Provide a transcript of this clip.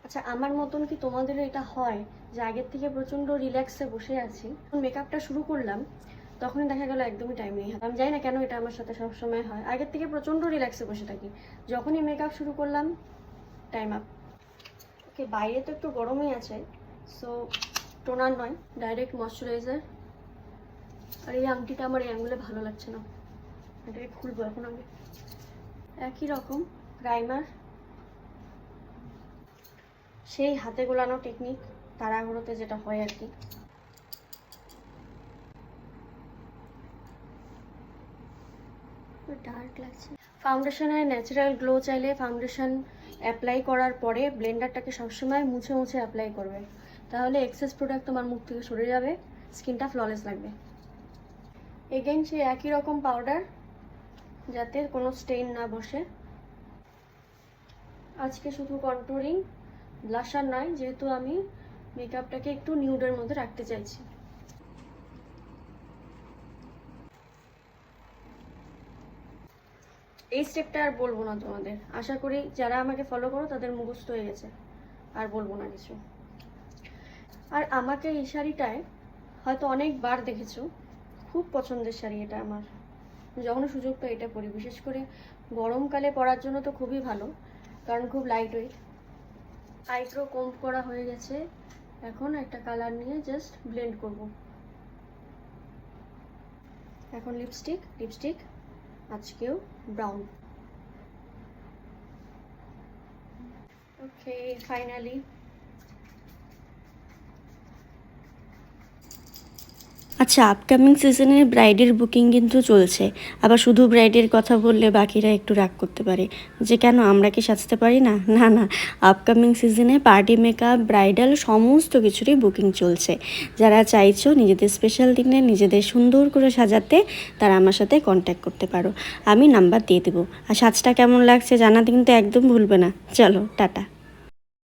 আচ্ছা, আমার মতন কি তোমাদেরও এটা হয় যে আগের থেকে প্রচণ্ড রিল্যাক্সে বসে আছি, মেকআপটা শুরু করলাম তখনই দেখা গেল একদমই টাইম নেই হাতে। আমি জানি না কেন এটা আমার সাথে সবসময় হয়, আগের থেকে প্রচণ্ড রিল্যাক্সে বসে থাকি, যখনই মেকআপ শুরু করলাম টাইম আপ। ওকে, বাইরে তো একটু গরমই আছে, সো টোনার নয়, ডাইরেক্ট ময়শ্চারাইজার। আর এই আংটিটা আমার এই আঙুলে ভালো লাগছে না, এটাকে খুলবো এখন আমি। একই রকম প্রাইমার, সেই হাতে গোলানো টেকনিক, তাড়াহুড়োতে যেটা হয় আর কি। ডার্ক লাগছে। ফাউন্ডেশনের ন্যাচারাল গ্লো চাইলে ফাউন্ডেশন অ্যাপ্লাই করার পরে ব্লেন্ডারটাকে সবসময় মুছে মুছে অ্যাপ্লাই করবে, তাহলে এক্সেস প্রোডাক্ট তোমার মুখ থেকে সরে যাবে, স্কিনটা ফ্ললেস লাগবে। এগেইন সেই একই রকম পাউডার, যাতে কোনো স্টেইন না বসে। আজকে শুধু কন্ট্রোলিং, ব্লাশার নয়, যেহেতু আমি মেকআপটাকে একটু নিউডের মধ্যে রাখতে চাইছি। এই স্টেপটা আর বলবো না তোমাদের, আশা করি যারা আমাকে ফলো করো তাদের মুখস্থ হয়ে গেছে, আর বলবো না কিছু। আর আমাকে এই শাড়িটায় হয়তো অনেকবার দেখেছো, খুব পছন্দের শাড়ি এটা আমার, যখন সুযোগ পাই এটা পরি, বিশেষ করে গরমকালে পরার জন্য তো খুবই ভালো, কারণ খুব লাইট ওয়েট। আইব্রো কম্ব করা হয়ে গেছে, এখন একটা কালার নিয়ে জাস্ট ব্লেন্ড করব। এখন লিপস্টিক আজকেও ব্রাউন। ওকে, ফাইনালি আচ্ছা, আপকামিং সিজনের ব্রাইডের বুকিং কিন্তু চলছে। আবার শুধু ব্রাইডের কথা বললে বাকিরা একটু রাগ করতে পারে যে কেন আমরা কি সাজতে পারি না। না না, আপকামিং সিজনে পার্টি মেকআপ, ব্রাইডাল সমস্ত কিছুরই বুকিং চলছে। যারা চাইছো নিজেদের স্পেশাল দিনে নিজেদের সুন্দর করে সাজাতে, তারা আমার সাথে কন্ট্যাক্ট করতে পারো, আমি নাম্বার দিয়ে দেবো। আর সাজটা কেমন লাগছে জানাতে কিন্তু একদম ভুলবে না। চলো, টাটা।